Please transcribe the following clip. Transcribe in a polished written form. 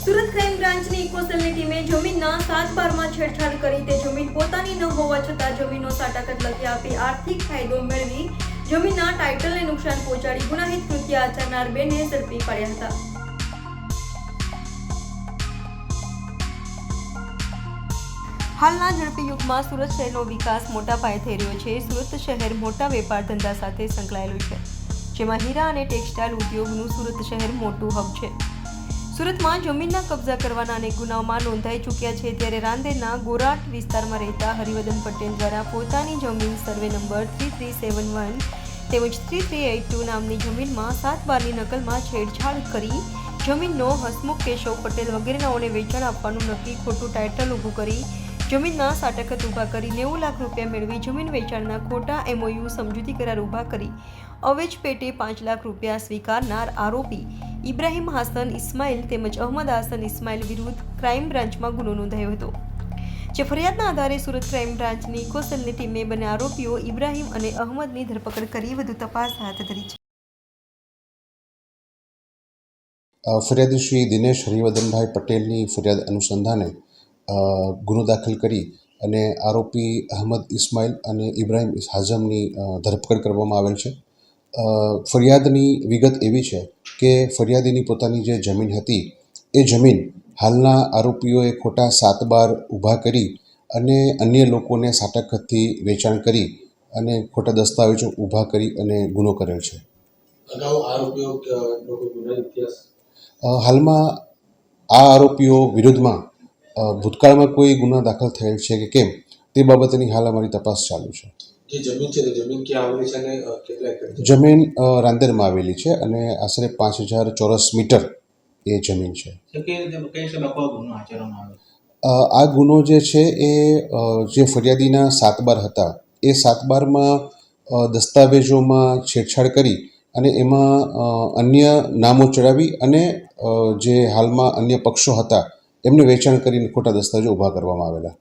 Surat crime બ્રાન્ચની ઇકોસેલની ટીમે જમીનના 7/12માં છેડછાડ કરી તે જમીન પોતાની ન હોવા છતાં જમીનનો સાટાકટ લખી આપી આર્થિક ફાયદો મેળવી જમીનના ટાઇટલને નુકસાન પહોંચાડી ગુનાહિત કૃત્ય આચરનાર બેને ઝડપી પાડ્યા હતા. હાલના ઝડપી યુગમાં સુરત શહેરનો વિકાસ મોટા પાયે થઈ રહ્યો છે. સુરત શહેર મોટા વેપાર ધંધા સાથે સંકળાયેલું છે, જેમાં હીરા અને ટેક્સટાઇલ ઉદ્યોગનું સુરત શહેર મોટું હબ છે. સુરતમાં જમીનના કબજા કરવાના અનેક ગુનાઓમાં નોંધાઈ ચૂક્યા છે. ત્યારે રાંદેરના ગોરાટ વિસ્તારમાં રહેતા હરિવર્ધન પટેલ દ્વારા પોતાની જમીન સર્વે નંબર 3371 તેમજ 3382 નામની જમીનમાં 7/12ની નકલમાં છેડછાડ કરી જમીનનો હસમુખ કેશવ પટેલ વગેરેનાઓને વેચાણ આપવાનું નક્કી ખોટું ટાઇટલ ઊભું કરી જમીનના સાટકત ઊભા કરી 90 લાખ રૂપિયા મેળવી જમીન વેચાણના ખોટા MOU સમજૂતી કરાર ઊભા કરી અવેજ પેટે 5 લાખ રૂપિયા સ્વીકારનાર આરોપી ઇબ્રાહિમ હાસન ઇસ્માઇલ તેમજ અહમદ હાસન ઇસ્માઇલ વિરુદ્ધ ક્રાઇમ બ્રાન્ચમાં ગુનો નોંધાયો હતો. જે ફરિયાદના આધારે સુરત ક્રાઇમ બ્રાન્ચની ઇકોસેલની ટીમે બંને આરોપીઓ ઇબ્રાહિમ અને અહમદની ધરપકડ કરી વધુ તપાસ હાથ ધરી છે. ફરિયાદી શ્રી દિનેશ હરિવર્ધનભાઈ પટેલની ફરિયાદ અનુસંધાને ગુનો દાખલ કરી અને આરોપી અહમદ ઇસ્માઇલ અને ઇબ્રાહિમ હાઝમની ધરપકડ કરવામાં આવેલ છે. ફરિયાદની વિગત એવી છે કે ફરિયાદીની પોતાની જે જમીન હતી એ જમીન હાલના આરોપીઓએ ખોટા 7/12 ઊભા કરી અને અન્ય લોકોને સાટકતથી વેચાણ કરી અને ખોટા દસ્તાવેજો ઊભા કરી અને ગુનો કરેલ છે. અગાઉ આરોપીઓ હાલમાં આ આરોપીઓ વિરુદ્ધમાં ભૂતકાળમાં કોઈ ગુના દાખલ થયેલ છે કે કેમ તે બાબતની હાલ અમારી તપાસ ચાલુ છે. જે જમીન છે તે જમીન ક્યાં આવેલી છે અને કેટલા એકર છે? જમીન રાંદેરમાં આવેલી છે અને આશરે 5000 ચોરસ મીટર એ જમીન છે. આ ગુનો જે છે એ જે ફરિયાદીના 7/12 હતા એ 7/12માં દસ્તાવેજોમાં છેડછાડ કરી અને એમાં અન્ય નામો ચડાવી અને જે હાલમાં અન્ય પક્ષો હતા એમને વેચાણ કરીને ખોટા દસ્તાવેજો ઊભા કરવામાં આવેલા.